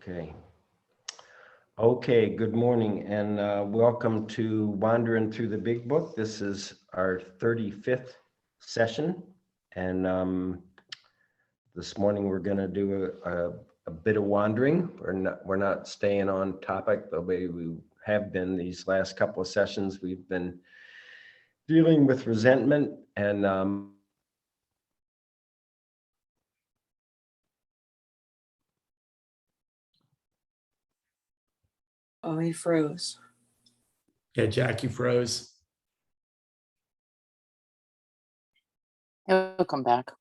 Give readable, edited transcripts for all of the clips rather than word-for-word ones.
Okay. Okay, good morning and welcome to Wandering Through the Big Book. This is our 35th session. And this morning we're going to do a bit of wandering. We're not staying on topic the way we have been these last couple of sessions. We've been dealing with resentment and Oh, he froze. Yeah, Jackie froze. He'll come back.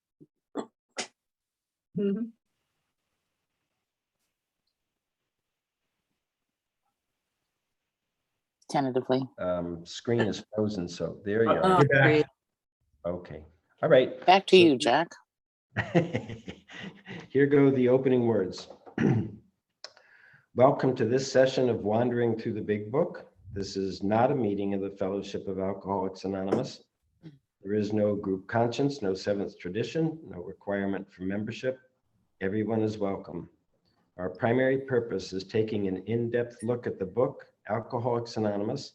Tentatively. screen is frozen. So there you are. You're back. Great. Okay. All right. Back to So- you, Jack. Here go the opening words. Welcome to this session of Wandering Through the Big Book. This is not a meeting of the Fellowship of Alcoholics Anonymous. There is no group conscience, no seventh tradition, no requirement for membership. Everyone is welcome. Our primary purpose is taking an in-depth look at the book, Alcoholics Anonymous,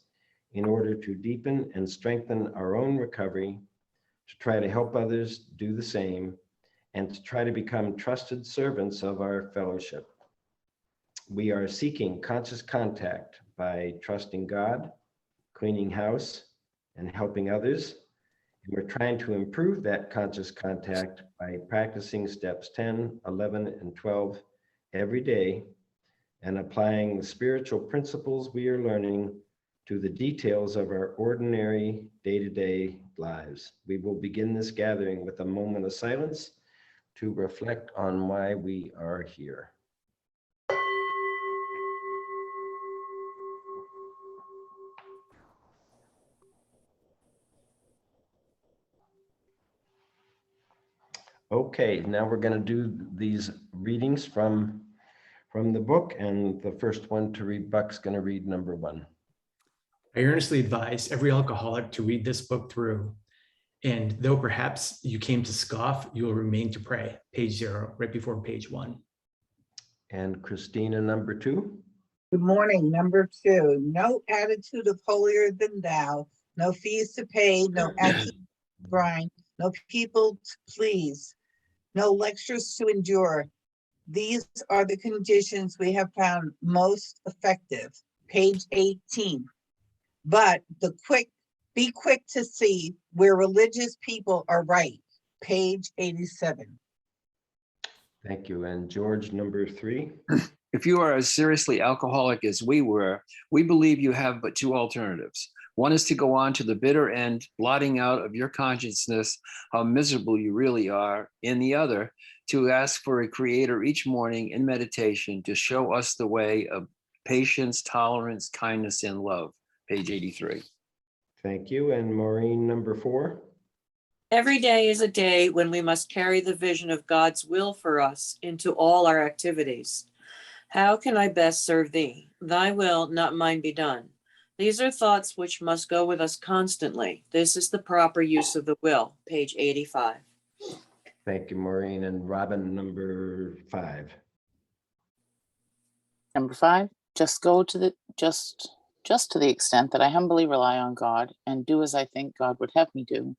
in order to deepen and strengthen our own recovery, to try to help others do the same, and to try to become trusted servants of our fellowship. We are seeking conscious contact by trusting God, cleaning house, and helping others. And we're trying to improve that conscious contact by practicing steps 10, 11, and 12 every day and applying the spiritual principles we are learning to the details of our ordinary day-to-day lives. We will begin this gathering with a moment of silence to reflect on why we are here. Okay, now we're going to do these readings from the book, and the first one to read, Buck's going to read number 1. I earnestly advise every alcoholic to read this book through. And though perhaps you came to scoff, you will remain to pray. Page 0, right before page 1. And Christina, number 2. Good morning, number 2. No attitude of holier than thou, no fees to pay, no axes to grind, no people to please, no lectures to endure. These are the conditions we have found most effective. Page 18. But be quick to see where religious people are right. Page 87. Thank you. And George, number 3. If you are as seriously alcoholic as we were, we believe you have but 2 alternatives. One is to go on to the bitter end, blotting out of your consciousness how miserable you really are. And the other, to ask for a creator each morning in meditation to show us the way of patience, tolerance, kindness, and love. Page 83. Thank you. And Maureen, number 4. Every day is a day when we must carry the vision of God's will for us into all our activities. How can I best serve thee? Thy will, not mine, be done. These are thoughts which must go with us constantly. This is the proper use of the will. Page 85. Thank you, Maureen. And Robin, number 5. Number 5, just to the extent that I humbly rely on God and do as I think God would have me do,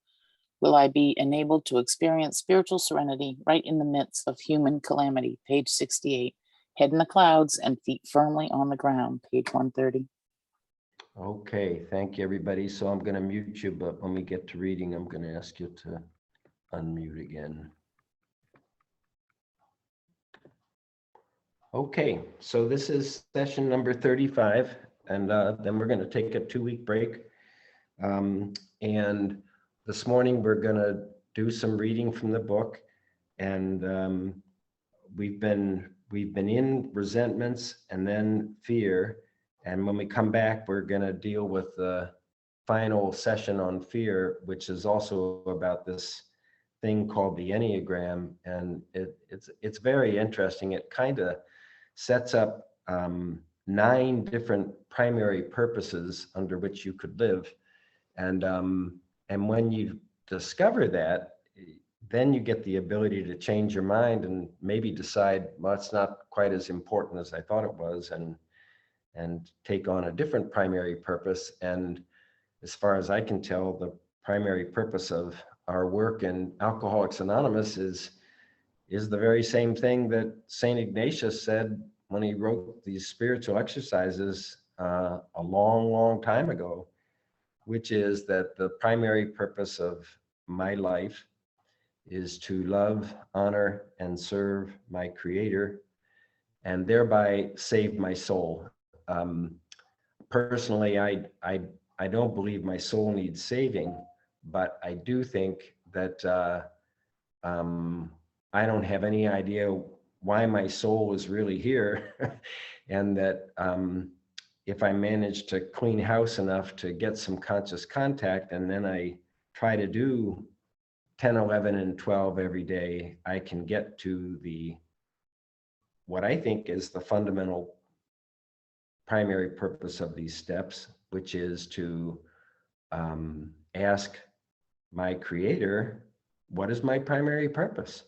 will I be enabled to experience spiritual serenity right in the midst of human calamity. Page 68. Head in the clouds and feet firmly on the ground. Page 130. Okay, thank you, everybody. So I'm going to mute you, but when we get to reading, I'm going to ask you to unmute again. Okay, so this is session number 35, and then we're going to take a 2-week break. And this morning we're going to do some reading from the book, and we've been in resentments and then fear. And when we come back, we're going to deal with the final session on fear, which is also about this thing called the Enneagram. And it's very interesting. It kind of sets up 9 different primary purposes under which you could live. And when you discover that, then you get the ability to change your mind and maybe decide, well, it's not quite as important as I thought it was, and take on a different primary purpose. And as far as I can tell, the primary purpose of our work in Alcoholics Anonymous is the very same thing that St. Ignatius said when he wrote these spiritual exercises a long, long time ago, which is that the primary purpose of my life is to love, honor, and serve my Creator, and thereby save my soul. Personally, I don't believe my soul needs saving, but I do think that I don't have any idea why my soul is really here, and that if I manage to clean house enough to get some conscious contact, and then I try to do 10, 11, and 12 every day, I can get to what I think is the fundamental primary purpose of these steps, which is to ask my Creator, what is my primary purpose?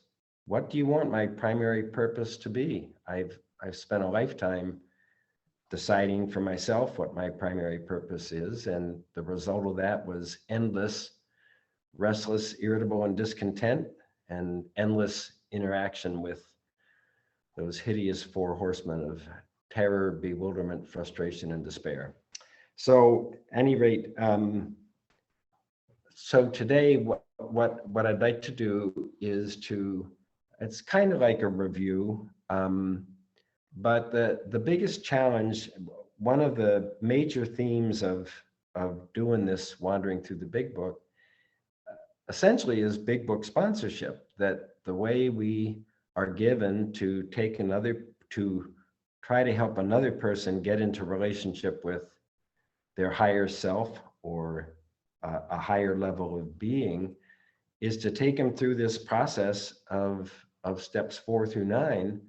What do you want my primary purpose to be? I've spent a lifetime deciding for myself what my primary purpose is, and the result of that was endless, restless, irritable, and discontent, and endless interaction with those hideous four horsemen of terror, bewilderment, frustration, and despair. So, at any rate, so today, what I'd like to do is it's kind of like a review, but the biggest challenge, one of the major themes of doing this Wandering Through the Big Book, essentially is Big Book sponsorship, that the way we are given to try to help another person get into relationship with their higher self or a higher level of being, is to take them through this process of steps 4 through 9,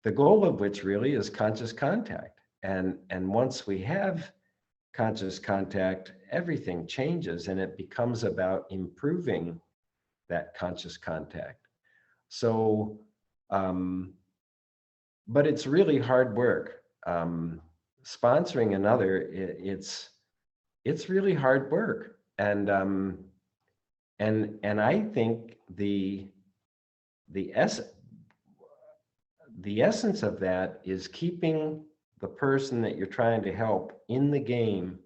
the goal of which really is conscious contact. And once we have conscious contact, everything changes, and it becomes about improving that conscious contact. So, but it's really hard work. Sponsoring another, it's really hard work, and I think the essence of that is keeping the person that you're trying to help in the game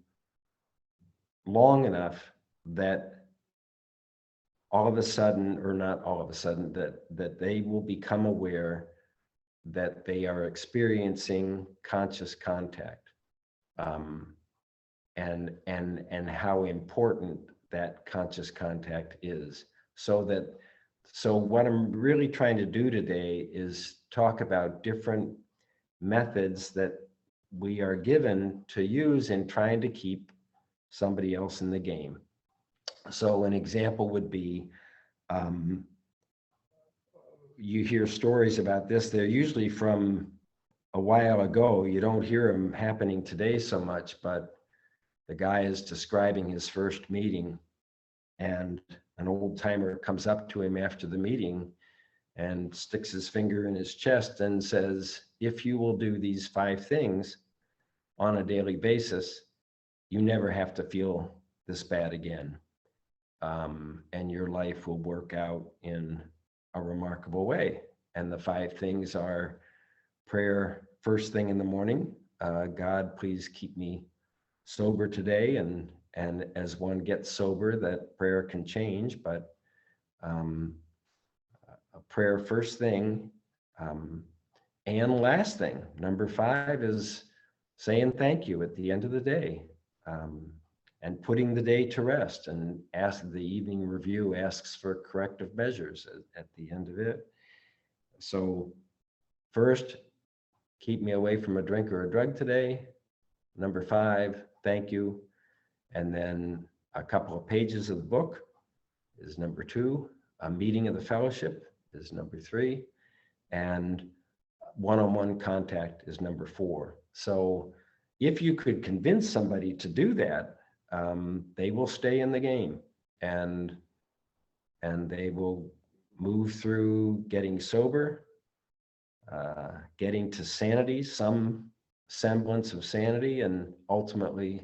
long enough that all of a sudden, or not all of a sudden, that they will become aware that they are experiencing conscious contact, and how important that conscious contact is. So what I'm really trying to do today is talk about different methods that we are given to use in trying to keep somebody else in the game. So an example would be, you hear stories about this, they're usually from a while ago. You don't hear them happening today so much, but the guy is describing his first meeting, and an old timer comes up to him after the meeting and sticks his finger in his chest and says, if you will do these 5 things on a daily basis, you never have to feel this bad again. And your life will work out in a remarkable way. And the 5 things are prayer first thing in the morning. God, please keep me sober today. And as one gets sober, that prayer can change, but a prayer first thing. And last thing, number 5, is saying thank you at the end of the day, and putting the day to rest. And the evening review asks for corrective measures at the end of it. So first, keep me away from a drink or a drug today. Number 5, thank you. And then a couple of pages of the book is number 2. A meeting of the fellowship is number 3. And one-on-one contact is number 4. So if you could convince somebody to do that, they will stay in the game. And and they will move through getting sober, getting to sanity, some semblance of sanity, and ultimately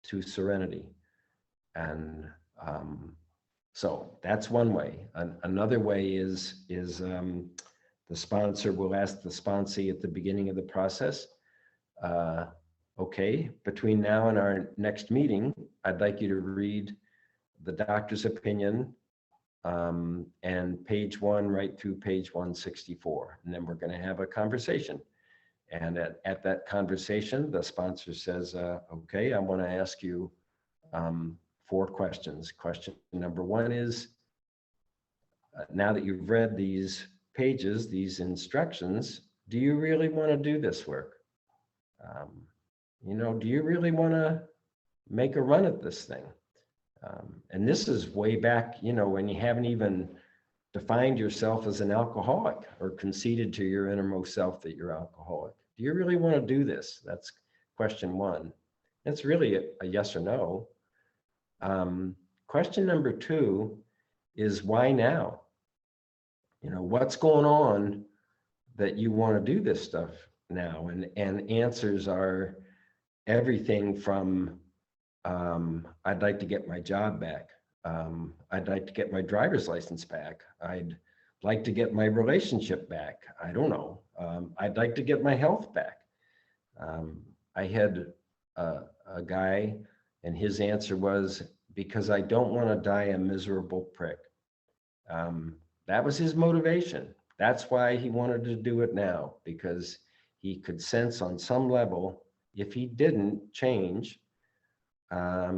to serenity. And so that's one way. Another way is the sponsor will ask the sponsee at the beginning of the process, okay, between now and our next meeting, I'd like you to read the doctor's opinion and page 1 right through page 164. And then we're going to have a conversation. And at that conversation, the sponsor says, okay, I want to ask you 4 questions. Question number 1 is, now that you've read these pages, these instructions, do you really want to do this work? You know, do you really want to make a run at this thing? And this is way back, you know, when you haven't even defined yourself as an alcoholic or conceded to your innermost self that you're alcoholic. Do you really want to do this? That's question 1. It's really a yes or no. Question number 2 is, why now? You know, what's going on that you want to do this stuff now? And answers are everything from, I'd like to get my job back. I'd like to get my driver's license back. I'd like to get my relationship back. I don't know. I'd like to get my health back. I had a guy, and his answer was, because I don't want to die a miserable prick. That was his motivation. That's why he wanted to do it now, because he could sense on some level, if he didn't change,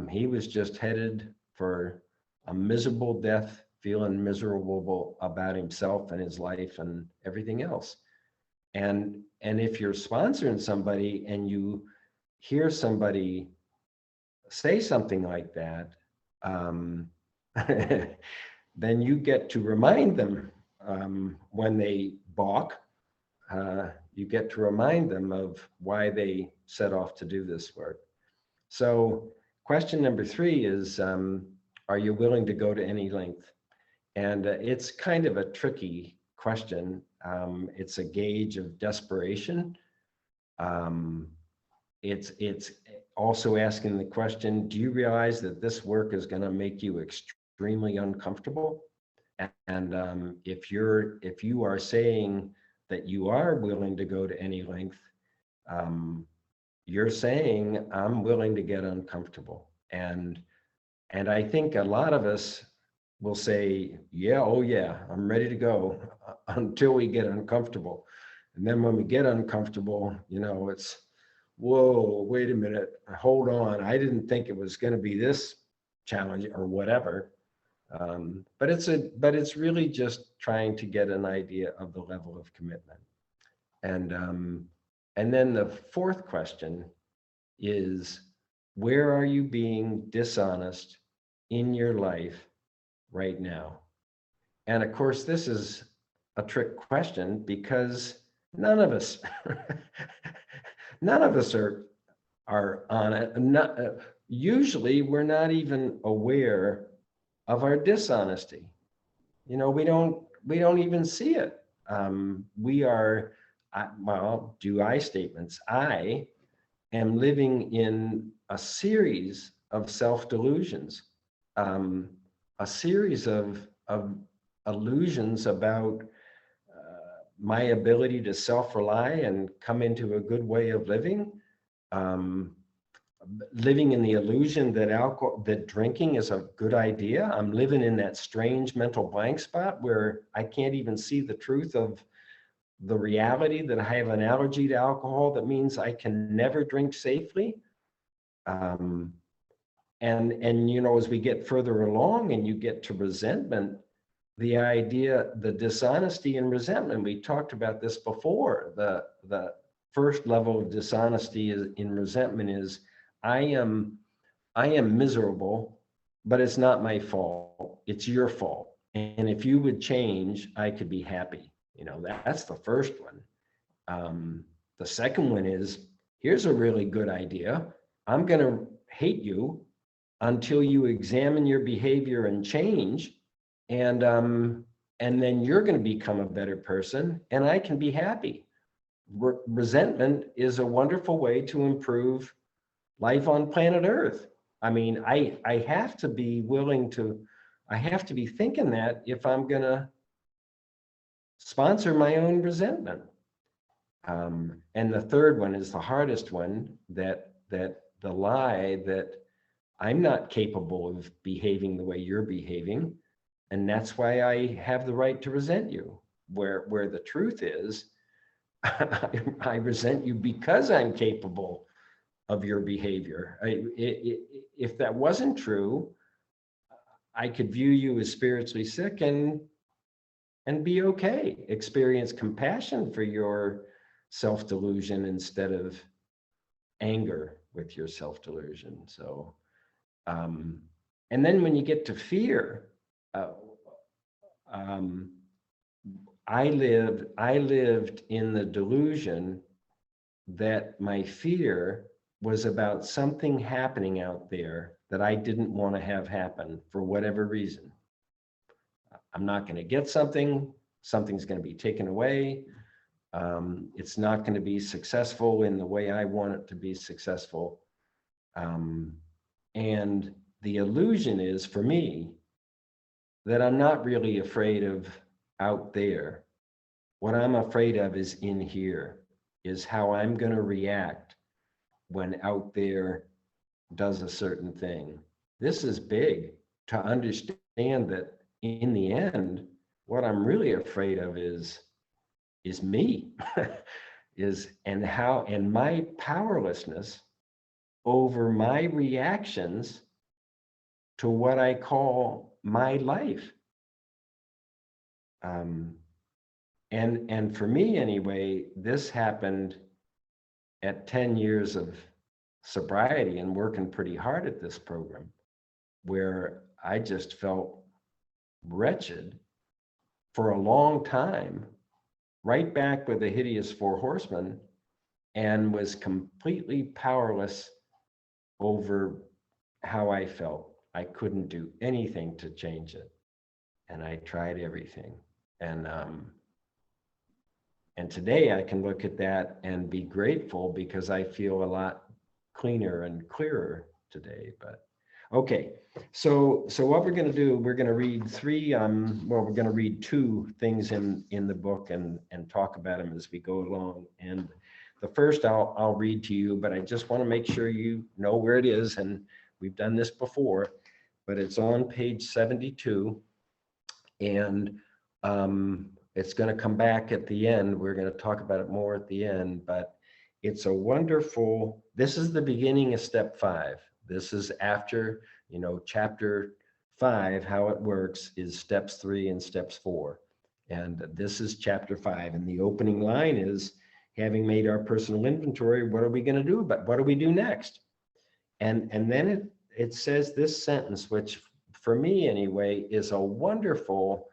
he was just headed for a miserable death, feeling miserable about himself and his life and everything else. And if you're sponsoring somebody and you hear somebody say something like that, then you get to remind them when they balk, you get to remind them of why they set off to do this work. So question number 3 is, are you willing to go to any length? And it's kind of a tricky question. It's a gauge of desperation. It's also asking the question, do you realize that this work is going to make you extremely uncomfortable? And if you are saying that you are willing to go to any length, you're saying, I'm willing to get uncomfortable. And I think a lot of us will say, yeah, oh yeah, I'm ready to go until we get uncomfortable. And then when we get uncomfortable, you know, it's, whoa, wait a minute, hold on. I didn't think it was going to be this challenging or whatever. But it's really just trying to get an idea of the level of commitment. And then the 4th question is, where are you being dishonest in your life right now? And of course, this is a trick question, because none of us are on it. Usually we're not even aware of our dishonesty. You know, we don't even see it. We are, well, do I statements. I am living in a series of self-delusions, a series of illusions about my ability to self-rely and come into a good way of living. Living in the illusion that drinking is a good idea. I'm living in that strange mental blank spot where I can't even see the truth of the reality that I have an allergy to alcohol. That means I can never drink safely. And you know, as we get further along and you get to resentment, the idea, the dishonesty and resentment, we talked about this before. The first level of dishonesty in resentment is, I am miserable, but it's not my fault. It's your fault. And if you would change, I could be happy. You know, that's the first one. The second one is, here's a really good idea. I'm going to hate you until you examine your behavior and change. and then you're going to become a better person, and I can be happy. Resentment is a wonderful way to improve life on planet Earth. I mean, I have to be willing to, I have to be thinking that if I'm going to sponsor my own resentment. And the third one is the hardest one, that the lie that I'm not capable of behaving the way you're behaving, and that's why I have the right to resent you. Where the truth is, I resent you because I'm capable of your behavior. If that wasn't true, I could view you as spiritually sick and be okay. Experience compassion for your self-delusion instead of anger with your self-delusion. So, and then when you get to fear, I lived in the delusion that my fear was about something happening out there that I didn't want to have happen for whatever reason. I'm not going to get something, something's going to be taken away. It's not going to be successful in the way I want it to be successful. And the illusion is, for me, that I'm not really afraid of out there. What I'm afraid of is in here, is how I'm going to react when out there does a certain thing. This is big, to understand that in the end, what I'm really afraid of is me, and my powerlessness over my reactions to what I call my life. And for me anyway, this happened at 10 years of sobriety and working pretty hard at this program, where I just felt wretched for a long time, right back with the hideous four horsemen, and was completely powerless over how I felt. I couldn't do anything to change it. And I tried everything. And today I can look at that and be grateful, because I feel a lot cleaner and clearer today. But okay, so what we're going to do, we're going to read we're going to read two things in the book and talk about them as we go along. And the first I'll read to you, but I just want to make sure you know where it is. And we've done this before, but it's on page 72. And it's going to come back at the end. We're going to talk about it more at the end, but it's a wonderful, this is the beginning of step 5. This is after, chapter 5, how it works is steps 3 and steps 4. And this is chapter 5. And the opening line is, having made our personal inventory, what are we going to do? But what do we do next? And then it says this sentence, which for me anyway, is a wonderful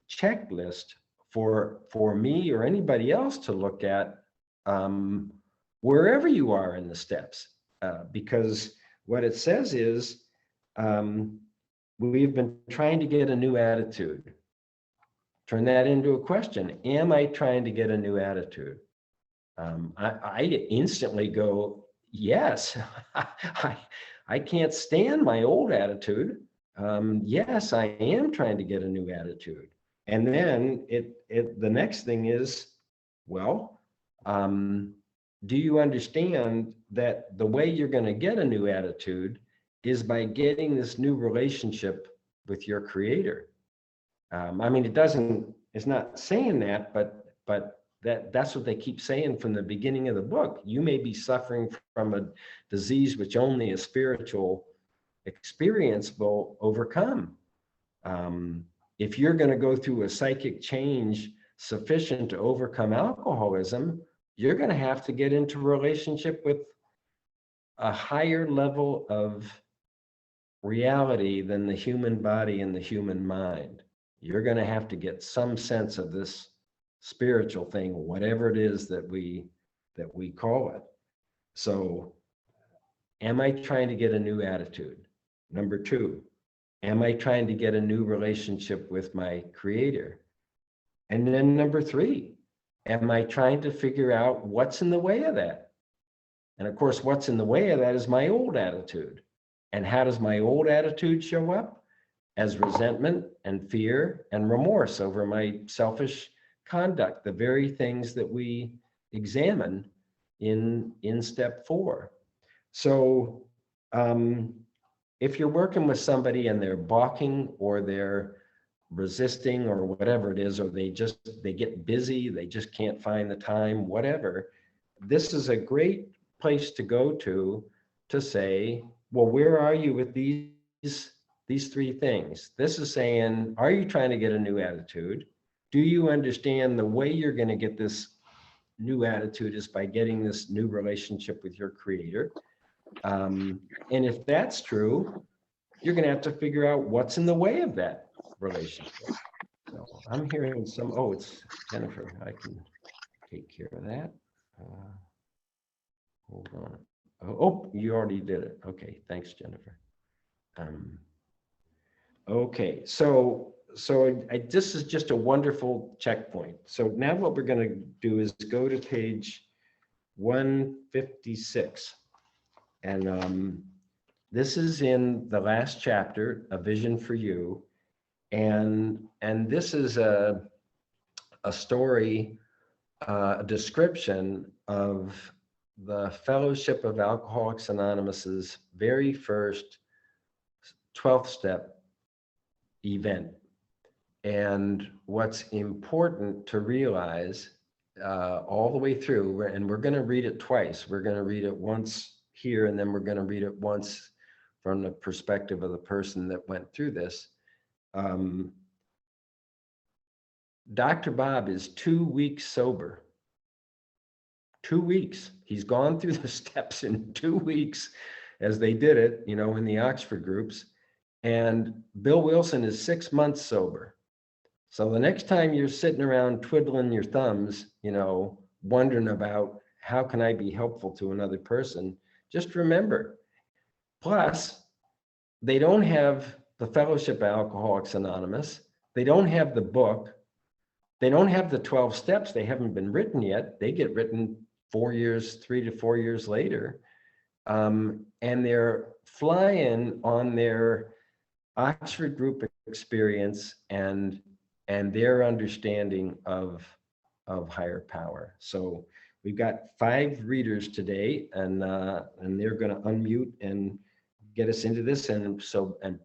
checklist for me or anybody else to look at wherever you are in the steps, because what it says is, we've been trying to get a new attitude. Turn that into a question. Am I trying to get a new attitude? I instantly go, yes. I can't stand my old attitude. Yes, I am trying to get a new attitude. And then the next thing is, well, do you understand that the way you're going to get a new attitude is by getting this new relationship with your creator? I mean, it's not saying that, but that's what they keep saying from the beginning of the book. You may be suffering from a disease which only a spiritual experience will overcome. If you're going to go through a psychic change sufficient to overcome alcoholism, you're going to have to get into relationship with a higher level of reality than the human body and the human mind. You're going to have to get some sense of this spiritual thing, whatever it is that we call it. So, am I trying to get a new attitude? Number 2, Am I trying to get a new relationship with my creator? And then number 3, am I trying to figure out what's in the way of that? And of course, what's in the way of that is my old attitude. And how does my old attitude show up? As resentment and fear and remorse over my selfish conduct, the very things that we examine in step 4. So if you're working with somebody and they're balking or they're resisting or whatever it is, or they get busy, they just can't find the time, whatever, this is a great place to go to say, well, where are you with these 3 things? This is saying, are you trying to get a new attitude? Do you understand the way you're going to get this new attitude is by getting this new relationship with your creator? And if that's true, you're going to have to figure out what's in the way of that relationship. So I'm hearing some, oh, it's Jennifer. I can take care of that. Hold on. Oh, you already did it. Okay, thanks, Jennifer. Okay, so this is just a wonderful checkpoint. So now what we're going to do is go to page 156. And this is in the last chapter, A Vision for You. And this is a story, a description of the Fellowship of Alcoholics Anonymous's very first 12th step event. And what's important to realize all the way through, and we're going to read it twice. We're going to read it once here, and then we're going to read it once from the perspective of the person that went through this. Dr. Bob is 2 weeks sober. 2 weeks. He's gone through the steps in 2 weeks as they did it, in the Oxford groups. And Bill Wilson is 6 months sober. So the next time you're sitting around twiddling your thumbs, wondering about how can I be helpful to another person, just remember, plus they don't have the Fellowship of Alcoholics Anonymous. They don't have the book. They don't have the 12 steps. They haven't been written yet. They get written 3 to 4 years later. And they're flying on their Oxford group experience and their understanding of higher power. So we've got 5 readers today, and they're going to unmute and get us into this. And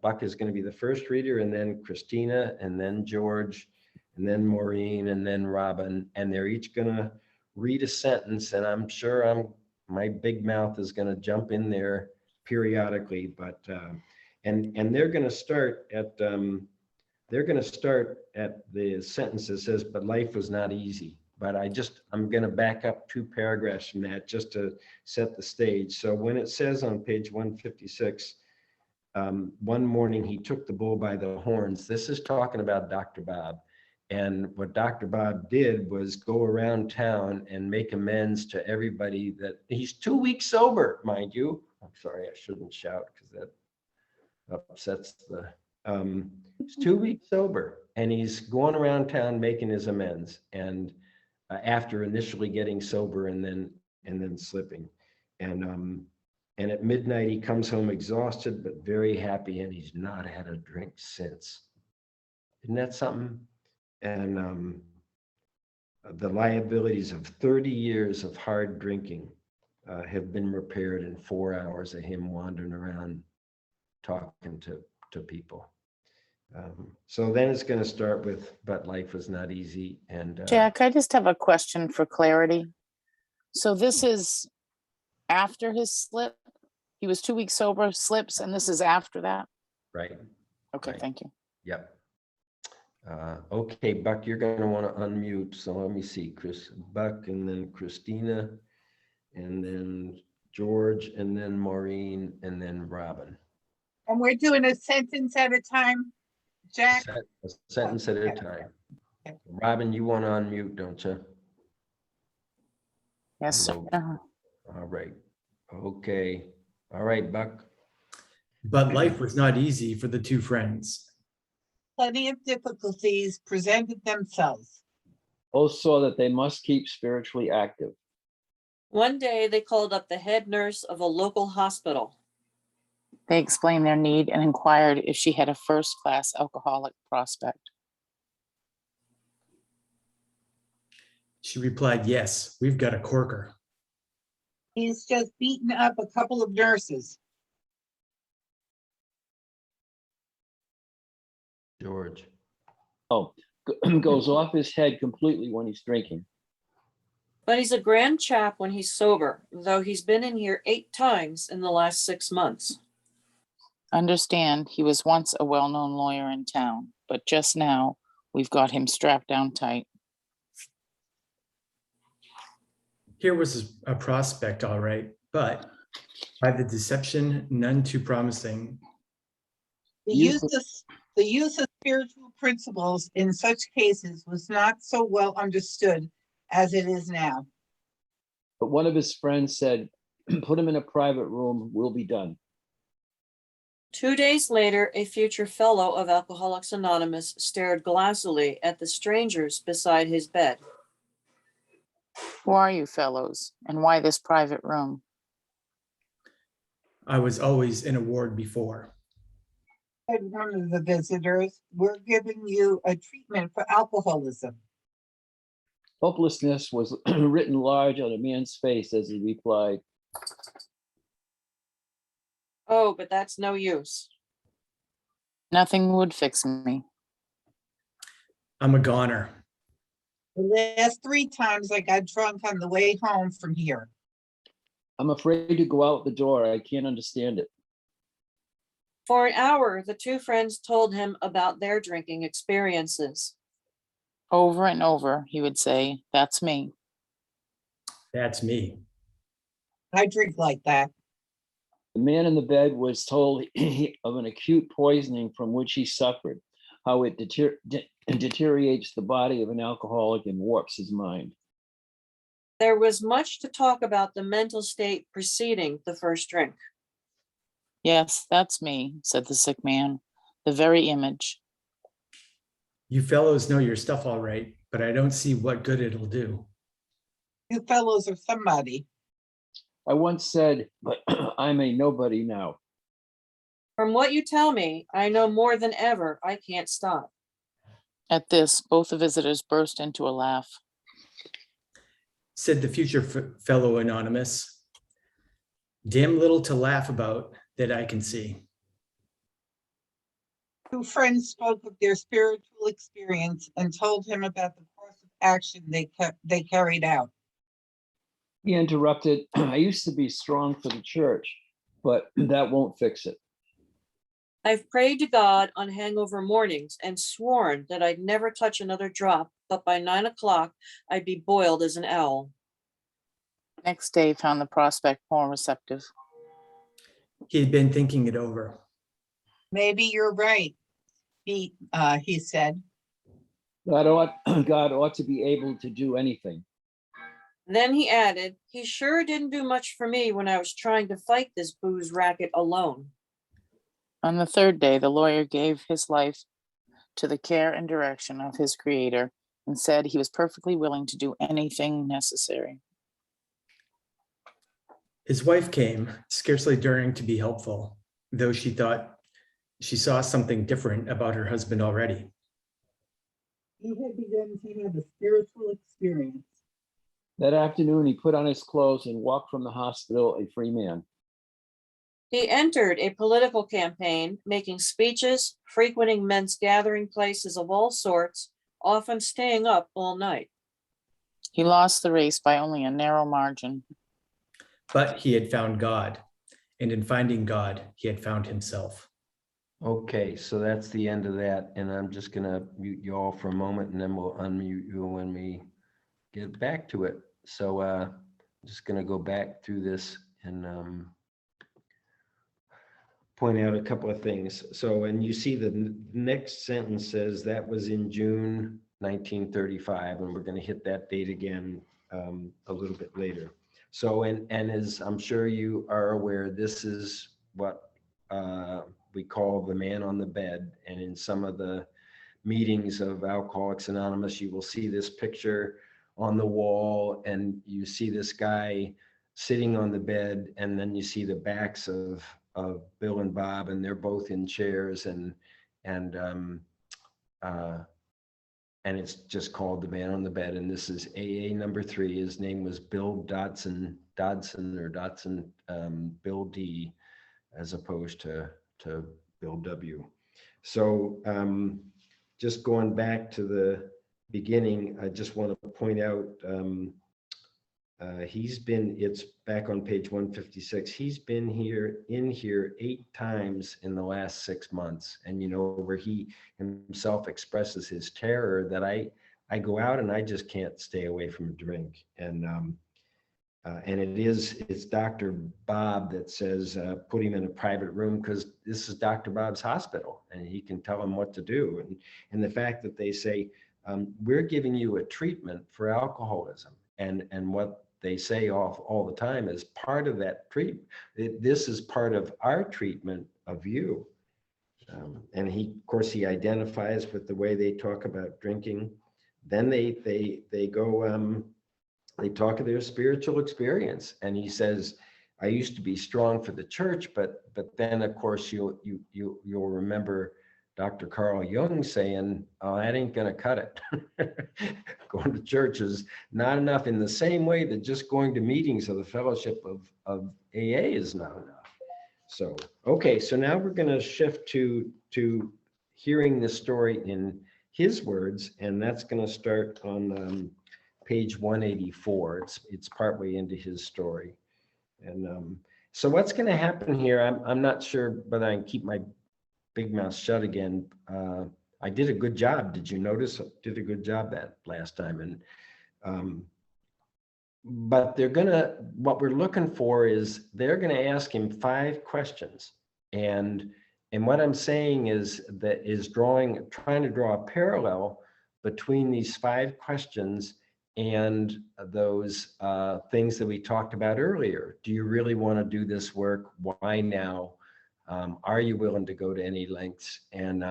Buck is going to be the first reader, and then Christina, and then George, and then Maureen, and then Robin, and they're each going to read a sentence. And I'm sure my big mouth is going to jump in there periodically, but and they're going to start at the sentence that says, "But life was not easy." But I'm going to back up 2 paragraphs from that just to set the stage. So when it says on page 156, one morning he took the bull by the horns, this is talking about Dr. Bob. And what Dr. Bob did was go around town and make amends to everybody that he's 2 weeks sober, mind you. I'm sorry, I shouldn't shout because that upsets the, he's 2 weeks sober, and he's going around town making his amends. And after initially getting sober and then slipping. And at midnight, he comes home exhausted, but very happy, and he's not had a drink since. Isn't that something? And the liabilities of 30 years of hard drinking have been repaired in 4 hours of him wandering around talking to people. So then it's going to start with, but life was not easy. And Jack, I just have a question for clarity. So this is after his slip? He was 2 weeks sober, slips, and this is after that? right. Okay, Right. thank you. Yep. Okay, Buck, you're going to want to unmute. So let me see, Buck, and then Christina, and then George, and then Maureen, and then Robin. And we're doing a sentence at a time, Jack? A sentence at a time. Robin, you want to unmute, don't you? Yes, sir. Hello. All right. Okay. All right, Buck. But life was not easy for the two friends. Plenty of difficulties presented themselves. Both saw that they must keep spiritually active. One day they called up the head nurse of a local hospital. They explained their need and inquired if she had a first-class alcoholic prospect. She replied, yes, we've got a corker. He's just beaten up a couple of nurses. George. Oh, goes off his head completely when he's drinking. But he's a grand chap when he's sober, though he's been in here 8 times in the last 6 months. Understand, he was once a well-known lawyer in town, but just now we've got him strapped down tight. Here was a prospect, all right, but by the deception, none too promising. The use of spiritual principles in such cases was not so well understood as it is now. But one of his friends said, put him in a private room, we'll be done. 2 days later, a future fellow of Alcoholics Anonymous stared glassily at the strangers beside his bed. Who are you fellows, and why this private room? I was always in a ward before. Said one of the visitors, we're giving you a treatment for alcoholism. Hopelessness was written large on a man's face as he replied, Oh, but that's no use. Nothing would fix me. I'm a goner. The last 3 times I got drunk on the way home from here. I'm afraid to go out the door. I can't understand it. For an hour, the 2 friends told him about their drinking experiences. Over and over, he would say, that's me. That's me. I drink like that. The man in the bed was told of an acute poisoning from which he suffered, how it deteriorates the body of an alcoholic and warps his mind. There was much to talk about the mental state preceding the first drink. Yes, that's me, said the sick man, the very image. You fellows know your stuff all right, but I don't see what good it'll do. You fellows are somebody. I once said, but I'm a nobody now. From what you tell me, I know more than ever I can't stop. At this, both the visitors burst into a laugh. Said the future fellow anonymous. Damn little to laugh about that I can see. 2 friends spoke of their spiritual experience and told him about the course of action they carried out. He interrupted, I used to be strong for the church, but that won't fix it. I've prayed to God on hangover mornings and sworn that I'd never touch another drop, but by 9 o'clock, I'd be boiled as an owl. Next day found the prospect more receptive. He had been thinking it over. Maybe you're right, he said. God ought to be able to do anything. Then he added, he sure didn't do much for me when I was trying to fight this booze racket alone. On the 3rd day, the lawyer gave his life to the care and direction of his creator and said he was perfectly willing to do anything necessary. His wife came, scarcely daring to be helpful, though she thought she saw something different about her husband already. He had begun to have a spiritual experience. That afternoon, he put on his clothes and walked from the hospital a free man. He entered a political campaign, making speeches, frequenting men's gathering places of all sorts, often staying up all night. He lost the race by only a narrow margin. But he had found God, and in finding God, he had found himself. Okay, so that's the end of that, and I'm just gonna mute you all for a moment, and then we'll unmute you when we get back to it. So I'm just gonna go back through this and point out a couple of things. So when you see the next sentence says that was in June 1935, and we're gonna hit that date again a little bit later. So, and as I'm sure you are aware, this is what we call the man on the bed. And in some of the meetings of Alcoholics Anonymous, you will see this picture on the wall, and you see this guy sitting on the bed, and then you see the backs of Bill and Bob, and they're both in chairs, and it's just called the man on the bed. And this is AA number 3. His name was Bill Dodson, Bill D, as opposed to Bill W. So just going back to the beginning, I just want to point out it's back on page 156. He's been in here 8 times in the last 6 months. And, you know, where he himself expresses his terror that I go out and I just can't stay away from a drink. And it's Dr. Bob that says, put him in a private room, because this is Dr. Bob's hospital and he can tell him what to do. And the fact that they say, we're giving you a treatment for alcoholism, and what they say all the time is part of that treatment. This is part of our treatment of you. And of course, he identifies with the way they talk about drinking. Then they go, they talk of their spiritual experience. And he says, I used to be strong for the church, but then of course you'll remember Dr. Carl Jung saying, oh, that ain't gonna cut it. Going to church is not enough, in the same way that just going to meetings of the fellowship of AA is not enough. So, okay, so now we're gonna shift to hearing the story in his words, and that's gonna start on page 184. It's partway into his story. And so what's gonna happen here, I'm not sure whether I can keep my big mouth shut again. I did a good job. Did you notice? I did a good job that last time. And but what we're looking for is they're gonna ask him 5 questions. And what I'm saying is trying to draw a parallel between these 5 questions and those things that we talked about earlier. Do you really want to do this work? Why now? Are you willing to go to any lengths? And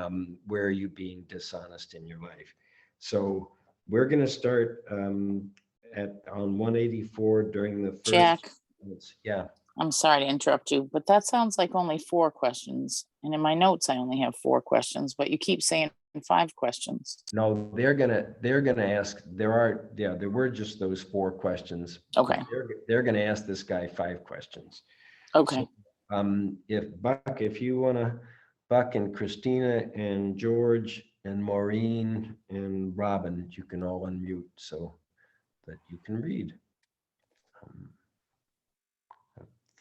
where are you being dishonest in your life? So we're going to start on 184 during the first. Jack, Yeah. I'm sorry to interrupt you, but that sounds like only 4 questions. And in my notes, I only have 4 questions, but you keep saying 5 questions. No, they're gonna ask. There were just those 4 questions. Okay. They're gonna ask this guy 5 questions. Okay. So, if you wanna, Buck and Christina and George and Maureen and Robin, you can all unmute so that you can read.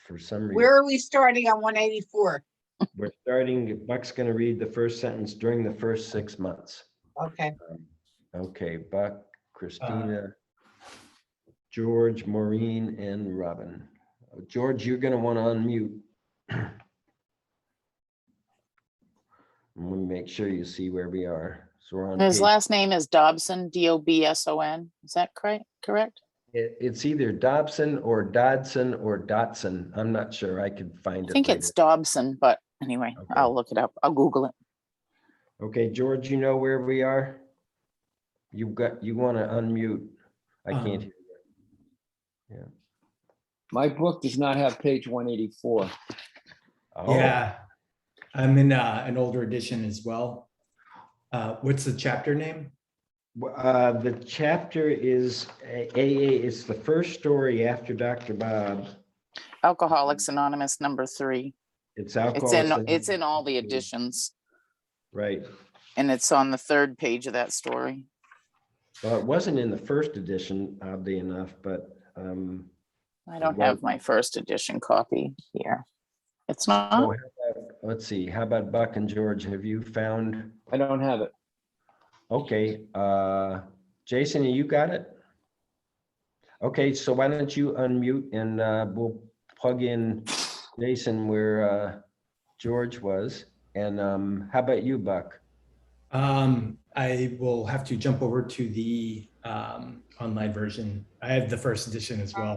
For some reason, Where are we starting on 184? we're starting. Buck's gonna read the first sentence during the first 6 months. Okay. Okay, Buck, Christina, George, Maureen, and Robin. George, you're gonna want to unmute. I'm gonna make sure you see where we are. So we're on His page, last name is Dobson, Dobson. Is that correct? it's either Dobson or Dodson or Dotson. I'm not sure. I could find it I think later. it's Dobson, but anyway, Okay. I'll look it up. I'll Google it. Okay, George, you know where we are? You want to unmute. I can't hear you. Yeah. My book does not have page 184. Oh, Yeah, I'm in an older edition as well. What's the chapter name? The chapter is AA. It's the first story after Dr. Bob. Alcoholics Anonymous #3. It's It's Alcoholics in all the editions, Right. and it's on the 3rd page of that story. Well, it wasn't in the first edition, oddly enough, but I don't Well- have my 1st edition copy here. It's oh, not. let's see. How about Buck and George? Have you found? I don't have it. Okay, Jason, you got it? Okay, so why don't you unmute and we'll plug in Jason where George was. And how about you, Buck? I will have to jump over to the online version. I have the 1st edition as well.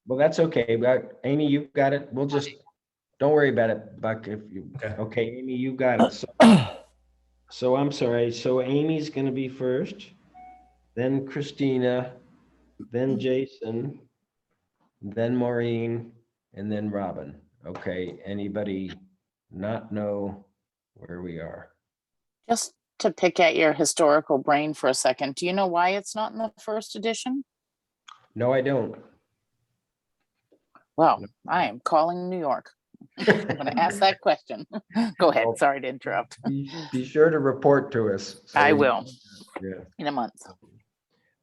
Well, that's okay. But Amy, you got it. We'll just don't worry about it, Buck. If you, Okay. okay, Amy, you got it. So I'm sorry. So Amy's going to be first, then Christina, then Jason, then Maureen, and then Robin. Okay, anybody not know where we are? Just to pick at your historical brain for a second, do you know why it's not in the first edition? No, I don't. Well, I am calling New York. I'm going to ask that question. Go ahead. Well, Sorry to interrupt. Be sure to report to us. so I we- will Yeah. in a month.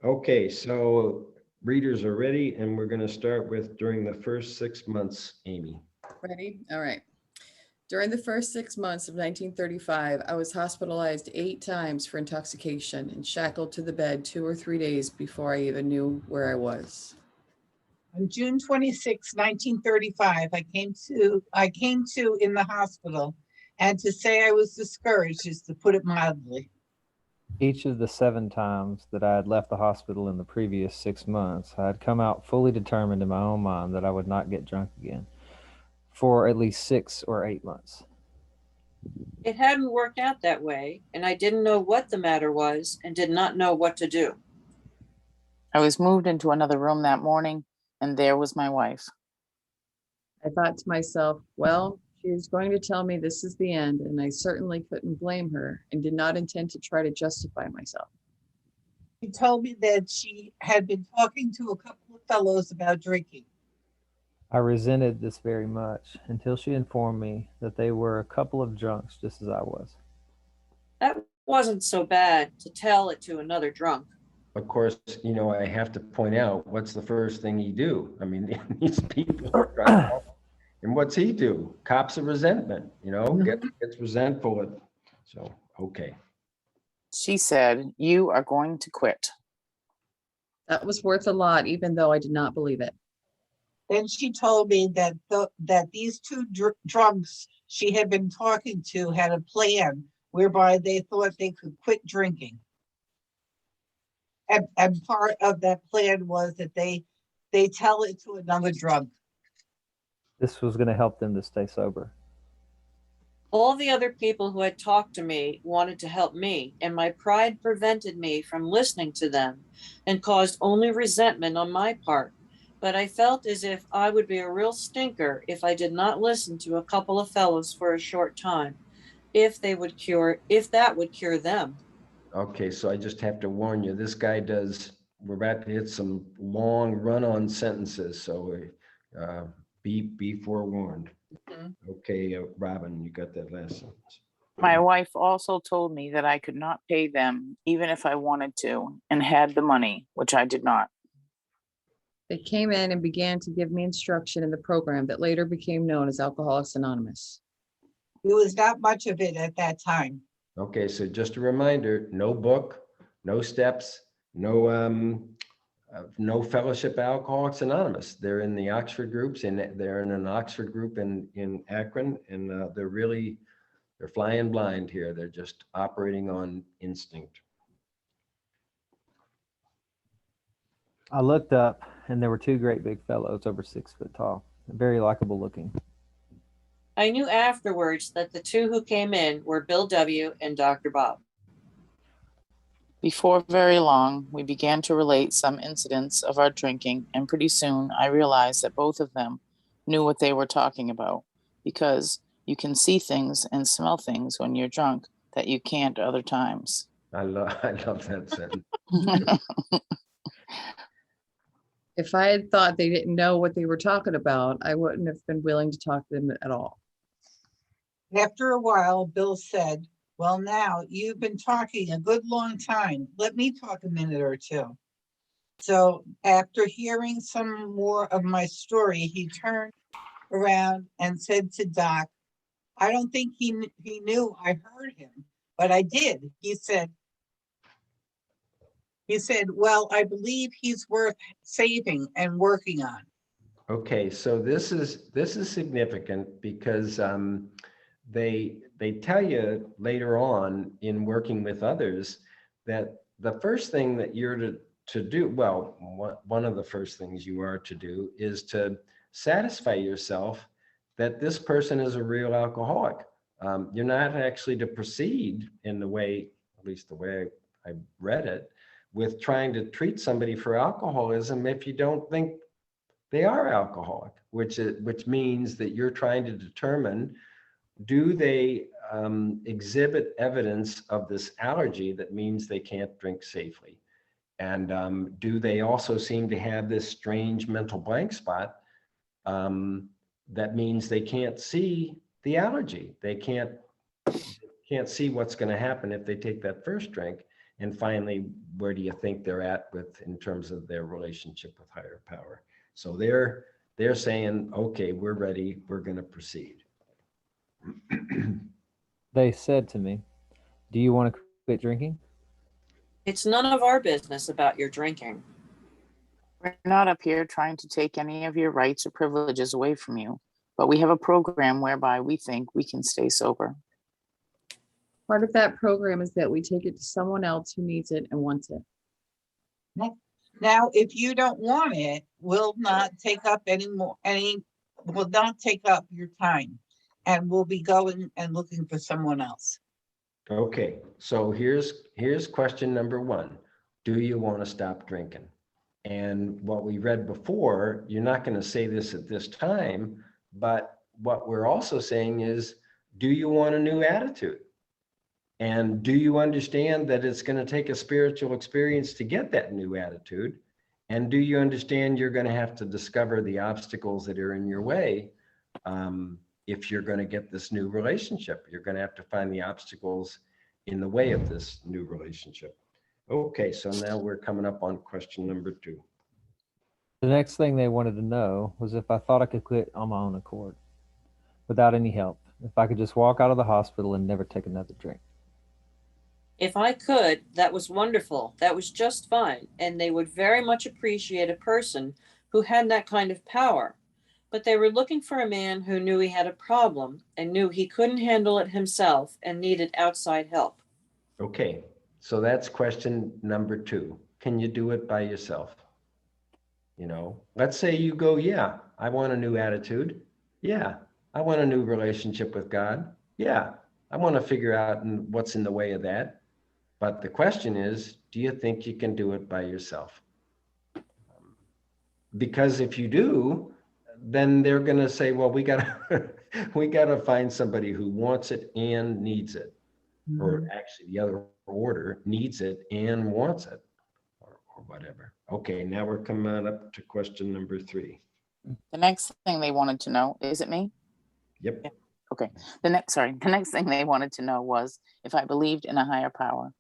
Okay, so readers are ready, and we're going to start with during the first 6 months, Amy. Ready? All right. During the first 6 months of 1935, I was hospitalized 8 times for intoxication and shackled to the bed 2 or 3 days before I even knew where I was. On June 26, 1935, I came to in the hospital, and to say I was discouraged is to put it mildly. Each of the 7 times that I had left the hospital in the previous 6 months, I had come out fully determined in my own mind that I would not get drunk again for at least 6 or 8 months. It hadn't worked out that way, and I didn't know what the matter was and did not know what to do. I was moved into another room that morning, and there was my wife. I thought to myself, well, she is going to tell me this is the end, and I certainly couldn't blame her and did not intend to try to justify myself. She told me that she had been talking to a couple of fellows about drinking. I resented this very much until she informed me that they were a couple of drunks just as I was. That wasn't so bad to tell it to another drunk. Of course, I have to point out, what's the first thing you do? I mean, these people are drunk. And what's he do? Cops of resentment, gets resentful. So, okay. She said, "You are going to quit." That was worth a lot, even though I did not believe it. Then she told me that that these 2 drunks she had been talking to had a plan whereby they thought they could quit drinking. And part of that plan was that they tell it to another drunk. This was going to help them to stay sober. All the other people who had talked to me wanted to help me, and my pride prevented me from listening to them and caused only resentment on my part. But I felt as if I would be a real stinker if I did not listen to a couple of fellows for a short time, if that would cure them. Okay, so I just have to warn you, this guy we're about to hit some long run-on sentences, so be forewarned. Mhm. Okay, Robin, you got that last sentence. My wife also told me that I could not pay them even if I wanted to and had the money, which I did not. They came in and began to give me instruction in the program that later became known as Alcoholics Anonymous. There was not much of it at that time. Okay, so just a reminder, no book, no steps, no fellowship Alcoholics Anonymous. They're in the Oxford groups, and they're in an Oxford group in Akron, and they're flying blind here. They're just operating on instinct. I looked up, and there were 2 great big fellows over 6 foot tall, very likable looking. I knew afterwards that the 2 who came in were Bill W. and Dr. Bob. Before very long, we began to relate some incidents of our drinking, and pretty soon I realized that both of them knew what they were talking about, because you can see things and smell things when you're drunk that you can't other times. I love that sentence. If I had thought they didn't know what they were talking about, I wouldn't have been willing to talk to them at all. After a while, Bill said, "Well, now you've been talking a good long time. Let me talk a minute or 2. So after hearing some more of my story, he turned around and said to Doc, "I don't think he knew I heard him, but I did." He said, "Well, I believe he's worth saving and working on." Okay, so this is significant because they tell you later on in working with others that the first thing that you're to do, one of the first things you are to do is to satisfy yourself that this person is a real alcoholic. You're not actually to proceed in the way, at least the way I read it, with trying to treat somebody for alcoholism if you don't think they are alcoholic, which means that you're trying to determine, do they exhibit evidence of this allergy that means they can't drink safely? And do they also seem to have this strange mental blank spot that means they can't see the allergy? They can't see what's going to happen if they take that first drink. And finally, where do you think they're at in terms of their relationship with higher power? So they're saying, okay, we're ready, we're going to proceed. They said to me, "Do you want to quit drinking?" It's none of our business about your drinking. We're not up here trying to take any of your rights or privileges away from you, but we have a program whereby we think we can stay sober. Part of that program is that we take it to someone else who needs it and wants it. Now, if you don't want it, we'll not take up will not take up your time, and we'll be going and looking for someone else. Okay, so here's question number one. Do you want to stop drinking? And what we read before, you're not going to say this at this time, but what we're also saying is, do you want a new attitude? And do you understand that it's going to take a spiritual experience to get that new attitude? And do you understand you're going to have to discover the obstacles that are in your way? If you're going to get this new relationship, you're going to have to find the obstacles in the way of this new relationship. Okay, so now we're coming up on question number 2. The next thing they wanted to know was if I thought I could quit on my own accord, without any help, if I could just walk out of the hospital and never take another drink. If I could, that was wonderful. That was just fine. And they would very much appreciate a person who had that kind of power. But they were looking for a man who knew he had a problem and knew he couldn't handle it himself and needed outside help. Okay, so that's question number 2. Can you do it by yourself? You know, let's say you go, yeah, I want a new attitude. Yeah, I want a new relationship with God. Yeah, I want to figure out what's in the way of that. But the question is, do you think you can do it by yourself? Because if you do, then they're going to say, well, we got to find somebody who wants it and needs it. Or actually the other order, needs it and wants it, or whatever. Okay, now we're coming up to question number 3. The next thing they wanted to know, is it me? Yep. Okay. The next thing they wanted to know was if I believed in a higher power.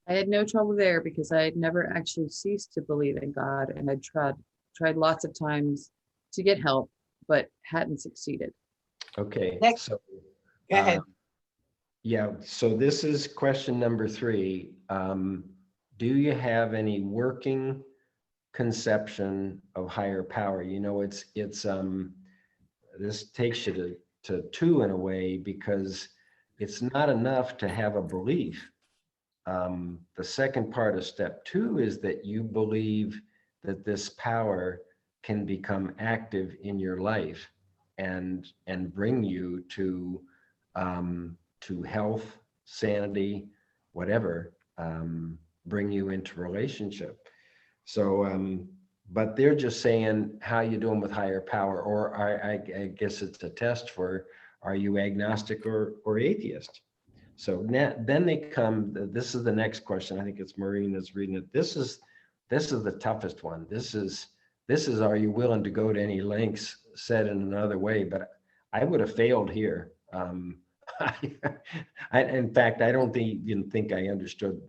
I had no trouble there because I had never actually ceased to believe in God and had tried lots of times to get help, but hadn't succeeded. Okay. Next. So, Go ahead. yeah, so this is question number 3. Do you have any working conception of higher power? You know, it's this takes you to 2 in a way, because it's not enough to have a belief. The second part of step 2 is that you believe that this power can become active in your life and bring you to health, sanity, whatever, bring you into relationship. So, but they're just saying, how you doing with higher power? Or I guess it's a test for, are you agnostic or atheist? So then they come, this is the next question. I think it's Maureen that's reading it. This is the toughest one. This is, are you willing to go to any lengths, said in another way, but I would have failed here. In fact, I don't even think I understood.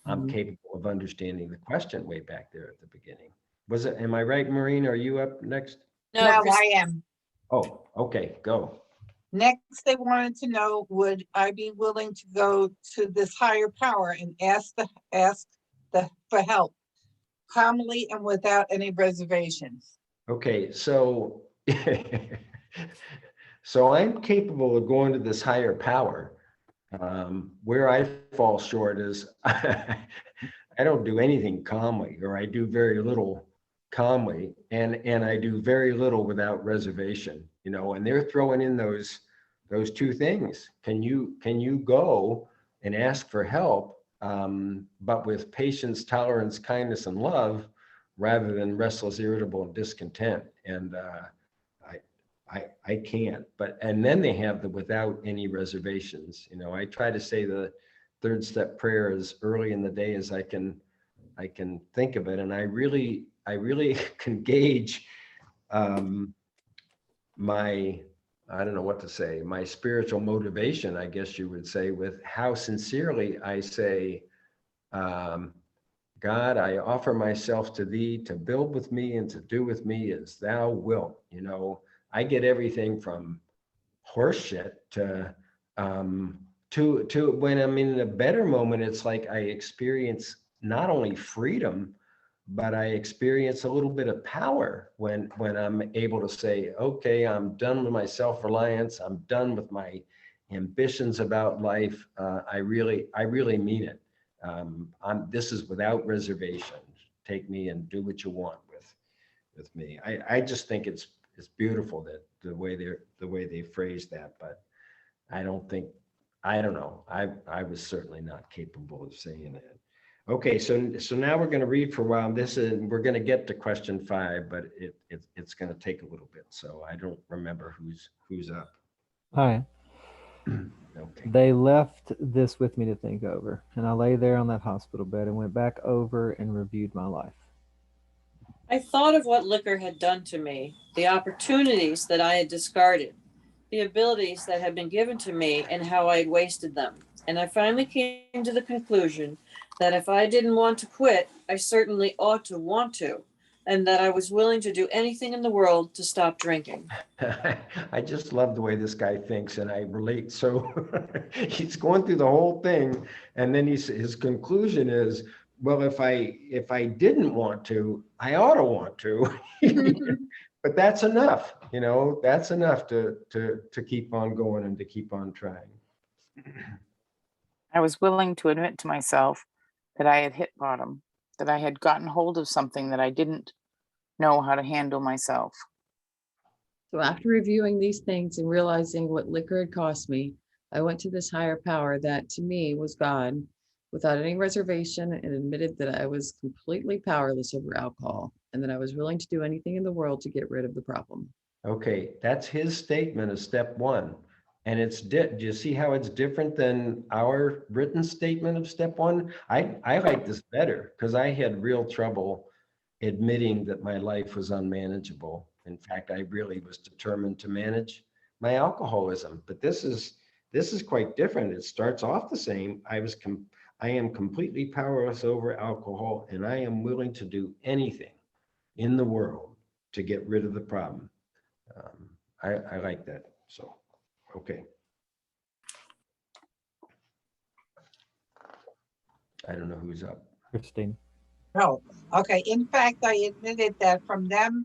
I'm capable of understanding the question way back there at the beginning. Was it, am I right, Maureen? Are you up next? No, No, Chris- I am. Oh, okay, go. Next, they wanted to know, would I be willing to go to this higher power and ask for help calmly and without any reservations? Okay, so so I'm capable of going to this higher power. Where I fall short is I don't do anything calmly, or I do very little calmly, and I do very little without reservation, and they're throwing in those two things. Can you go and ask for help, but with patience, tolerance, kindness, and love, rather than restless, irritable, and discontent. And I can't. And then they have the without any reservations. I try to say the third step prayer as early in the day as I can think of it, and I really can gauge my, I don't know what to say, my spiritual motivation, I guess you would say, with how sincerely I say, God, I offer myself to thee to build with me and to do with me as thou wilt. I get everything from horse shit to when I'm in a better moment, it's like I experience not only freedom, but I experience a little bit of power when I'm able to say, okay, I'm done with my self-reliance. I'm done with my ambitions about life. I really mean it. This is without reservation. Take me and do what you want with me. I just think it's beautiful that the way they phrase that, but I don't know. I was certainly not capable of saying that. Okay, so now we're going to read for a while. We're going to get to question 5, but it's going to take a little bit. So I don't remember who's up. Hi. Okay. They left this with me to think over, and I lay there on that hospital bed and went back over and reviewed my life. I thought of what liquor had done to me, the opportunities that I had discarded, the abilities that had been given to me, and how I had wasted them. And I finally came to the conclusion that if I didn't want to quit, I certainly ought to want to, and that I was willing to do anything in the world to stop drinking. I just love the way this guy thinks, and I relate. So he's going through the whole thing, and then his conclusion is, well, if I didn't want to, I ought to want to. But that's enough, that's enough to keep on going and to keep on trying. I was willing to admit to myself that I had hit bottom, that I had gotten hold of something that I didn't know how to handle myself. So after reviewing these things and realizing what liquor had cost me, I went to this higher power that to me was God without any reservation and admitted that I was completely powerless over alcohol and that I was willing to do anything in the world to get rid of the problem. Okay, that's his statement of step 1. And do you see how it's different than our written statement of step 1? I like this better because I had real trouble admitting that my life was unmanageable. In fact, I really was determined to manage my alcoholism. But this is quite different. It starts off the same. I am completely powerless over alcohol, and I am willing to do anything in the world to get rid of the problem. I like that. So, okay. I don't know who's up. Christine. Oh, okay. In fact, I admitted that from then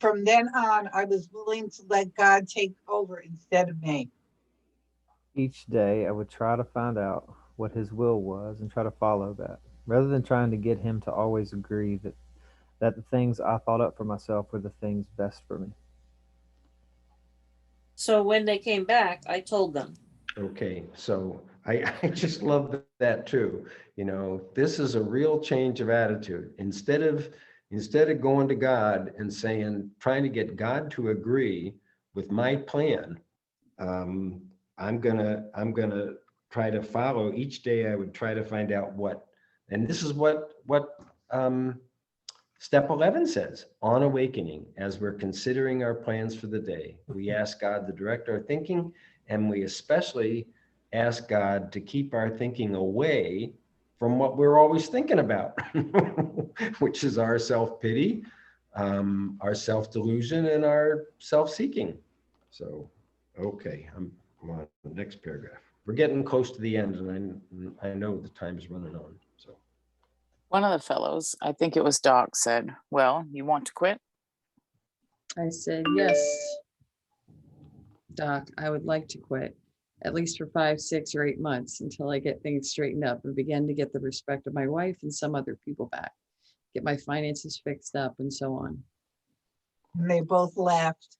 on, I was willing to let God take over instead of me. Each day I would try to find out what his will was and try to follow that, rather than trying to get him to always agree that the things I thought up for myself were the things best for me. So when they came back, I told them. Okay, so I just love that too. This is a real change of attitude. Instead of going to God and trying to get God to agree with my plan, I'm gonna try to follow each day. I would try to find out and this is what step 11 says. On awakening, as we're considering our plans for the day, we ask God to direct our thinking, and we especially ask God to keep our thinking away from what we're always thinking about, which is our self-pity, our self-delusion, and our self-seeking. So, okay, I'm on the next paragraph. We're getting close to the end, and I know the time is running on. So, One of the fellows, I think it was Doc, said, "Well, you want to quit?" I said, yes, Doc, I would like to quit, at least for 5, 6, or 8 months until I get things straightened up and begin to get the respect of my wife and some other people back. get my finances fixed up, and so on. And they both left.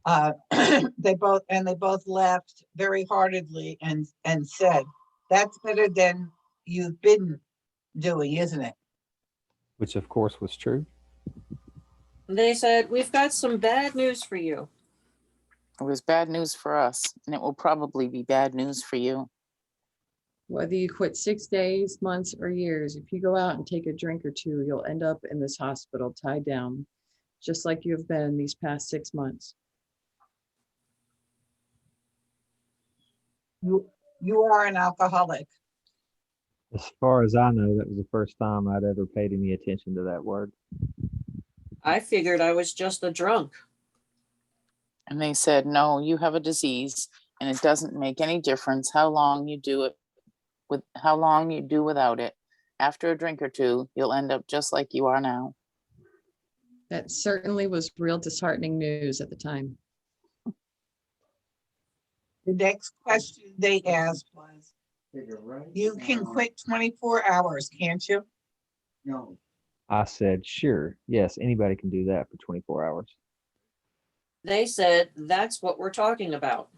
They both left very heartedly and said, that's better than you've been doing, isn't it? Which of course was true. They said, we've got some bad news for you. It was bad news for us, and it will probably be bad news for you. Whether you quit 6 days, months, or years, if you go out and take a drink or two, you'll end up in this hospital tied down, just like you have been these past 6 months. You are an alcoholic. As far as I know, that was the first time I'd ever paid any attention to that word. I figured I was just a drunk. And they said, no, you have a disease, and it doesn't make any difference how long you do without it. After a drink or two, you'll end up just like you are now. That certainly was real disheartening news at the time. The next question they asked was, you can quit 24 hours, can't you? No. I said, sure, yes, anybody can do that for 24 hours. They said, that's what we're talking about.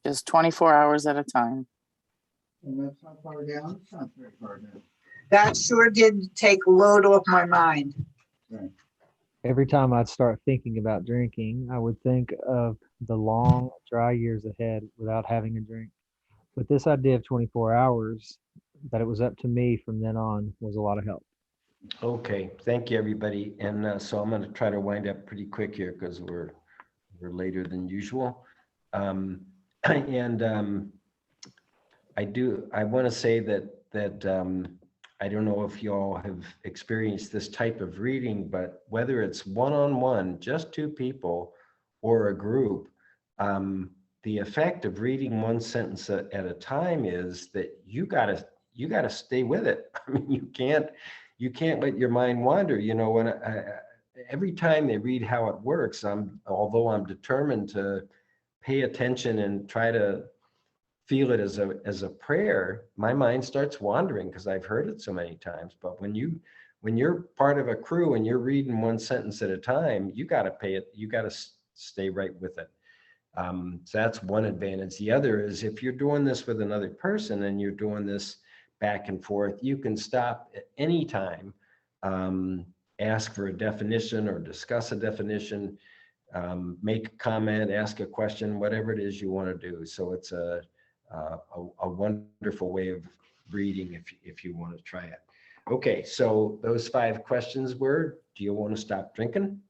Just 24 hours at a time. And that's not far down, it's not very far down. That sure did take a load off my mind. Every time I'd start thinking about drinking, I would think of the long, dry years ahead without having a drink. But this idea of 24 hours, that it was up to me from then on, was a lot of help. Okay, thank you, everybody. And so I'm going to try to wind up pretty quick here because we're later than usual. I want to say that I don't know if y'all have experienced this type of reading, but whether it's one-on-one, just two people, or a group, the effect of reading one sentence at a time is that you gotta stay with it. I mean, you can't let your mind wander. You know, when every time they read how it works, although I'm determined to pay attention and try to feel it as a prayer, my mind starts wandering because I've heard it so many times. But when you're part of a crew and you're reading one sentence at a time, you got to stay right with it. So that's one advantage. The other is if you're doing this with another person and you're doing this back and forth, you can stop at any time, ask for a definition or discuss a definition, make a comment, ask a question, whatever it is you want to do. So it's a wonderful way of reading if you want to try it. Okay, so those 5 questions were, do you want to stop drinking?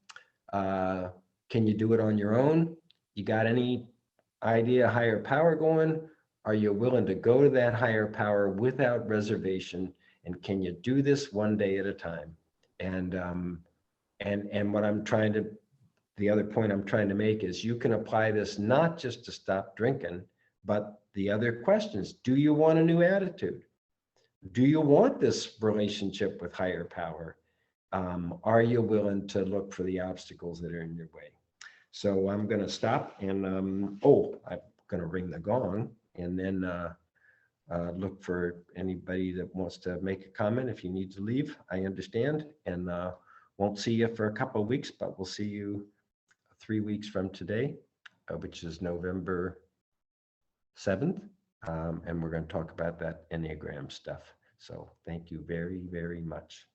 Can you do it on your own? You got any idea higher power going? Are you willing to go to that higher power without reservation? And can you do this one day at a time? And what the other point I'm trying to make is you can apply this not just to stop drinking, but the other questions. Do you want a new attitude? Do you want this relationship with higher power? Are you willing to look for the obstacles that are in your way? So I'm going to stop and, I'm going to ring the gong and then look for anybody that wants to make a comment. If you need to leave, I understand, and won't see you for a couple of weeks, but we'll see you 3 weeks from today, which is November 7th. And we're going to talk about that Enneagram stuff. So thank you very, very much.